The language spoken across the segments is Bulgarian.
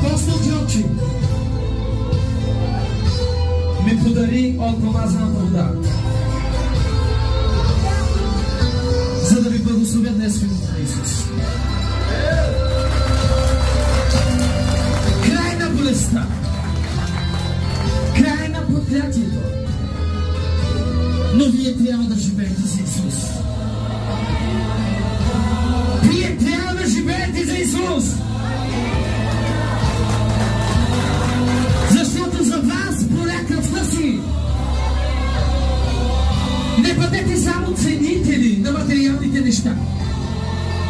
Апостол Джончи ми подари от помазаната вода, за да ви благословя днес в името на Исус. Край на болестта, край на проклятието, но вие трябва да живеете за Исус. Вие трябва да живеете за Исус. Защото за вас проля кръвта си. Не бъдете само ценители на материалните неща.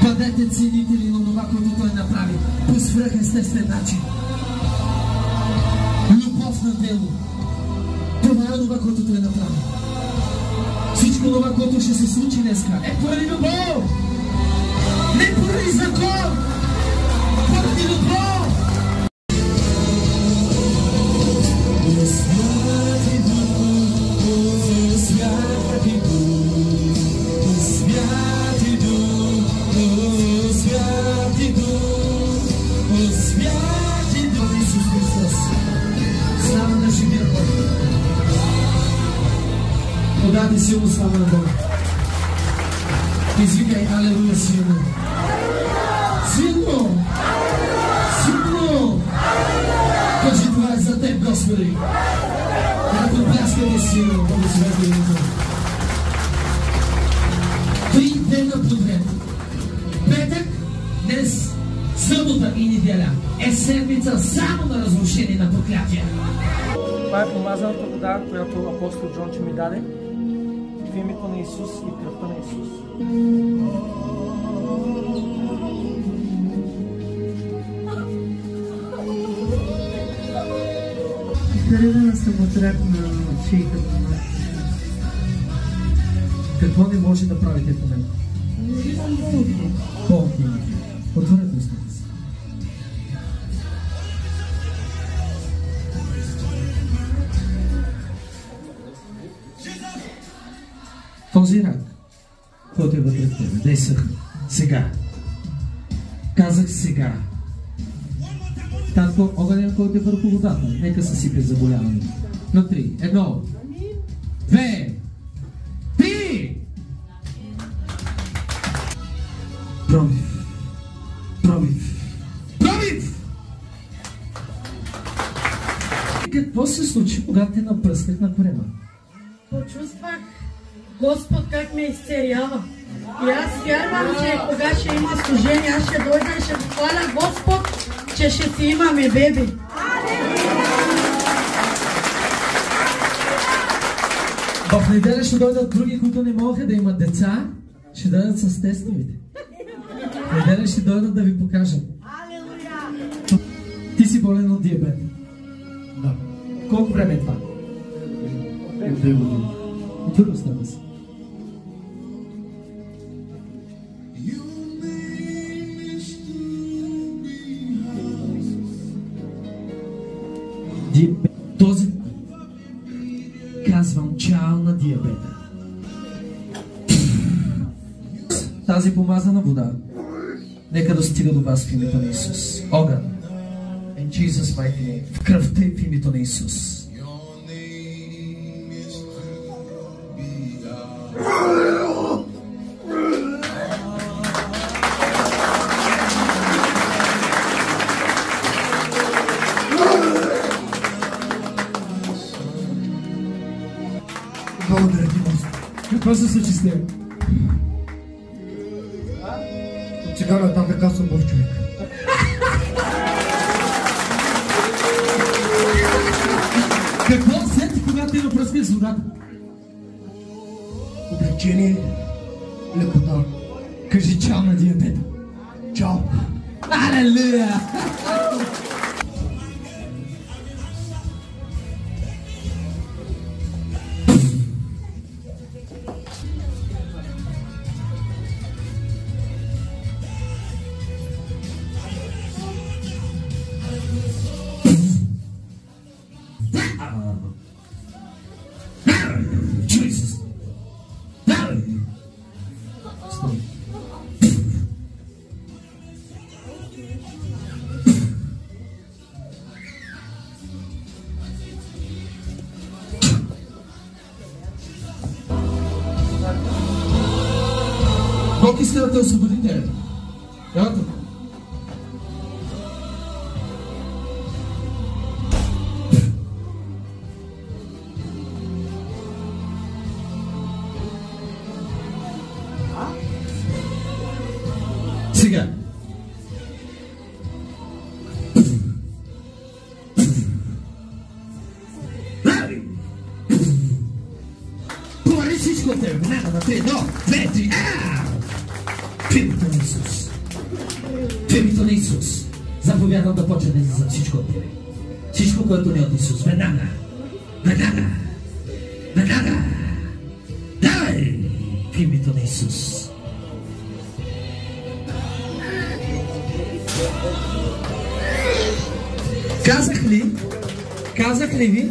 Бъдете ценители на това, което Той направи по свръхестествен начин. Любов на дело. Това е това, което Той направи. Всичко това, което ще се случи днеска, е поради любов. Не поради закон. Поради любов. Подайте силно слава на Бога. Извикай алелуя силно. Силно! Силно! Кажи, това е за теб, Господи. Ако пляскате силно, благословете името. 3 дена подред. Петък, днес, събота и неделя е седмица само на разрушение на проклятия. Това е помазаната вода, която апостол Джончи ми даде. В името на Исус и кръвта на Исус. Изпарена съм от рак на шийка. Какво не може да правите в момента? Болки. Отворете устата си. Този рак, който е вътре в тебе, дай съхне. Сега. Казах сега. Татко, огънен, който е върху водата, нека съсипе заболяването. На 3. 1, 2, 3. Пробив. Пробив. Пробив! Какво се случи, когато те напръсках на корема? Почувствах Господ как ме изцелява. И аз вярвам, че кога ще има служение, аз ще дойда и ще хваля Господ, че ще си имаме беби. В неделя ще дойдат други, които не могат да имат деца, ще дойдат с тестовете. В неделя ще дойдат да ви покажат. Ти си болен от диабет. Да. Колко време е това? 2 години. Отвори устата си. Диабет. Този казвам чао на диабета. Тази помазана вода нека да стига до вас в името на Исус. Огън. In Jesus mighty name. В кръвта и в името на Исус. Благодаря ти, Господи. Какво се случи с теб? От сега нататък аз съм Бог човек. Какво усети, когато ти напръскаш с водата? Облегчение, лекота. Кажи чао на диабета. Чао! Алелуя! Jesus! Стой. да те освободите. Ето. Сега. Повали всичко от тебе. Минава на 3, 1, 2, 3. В името на Исус. В името на Исус. Заповядам да почне да излиза всичко от тебе. Всичко, което не е от Исус. Веднага. Веднага. Веднага. Давай. В името на Исус. Казах ли ви,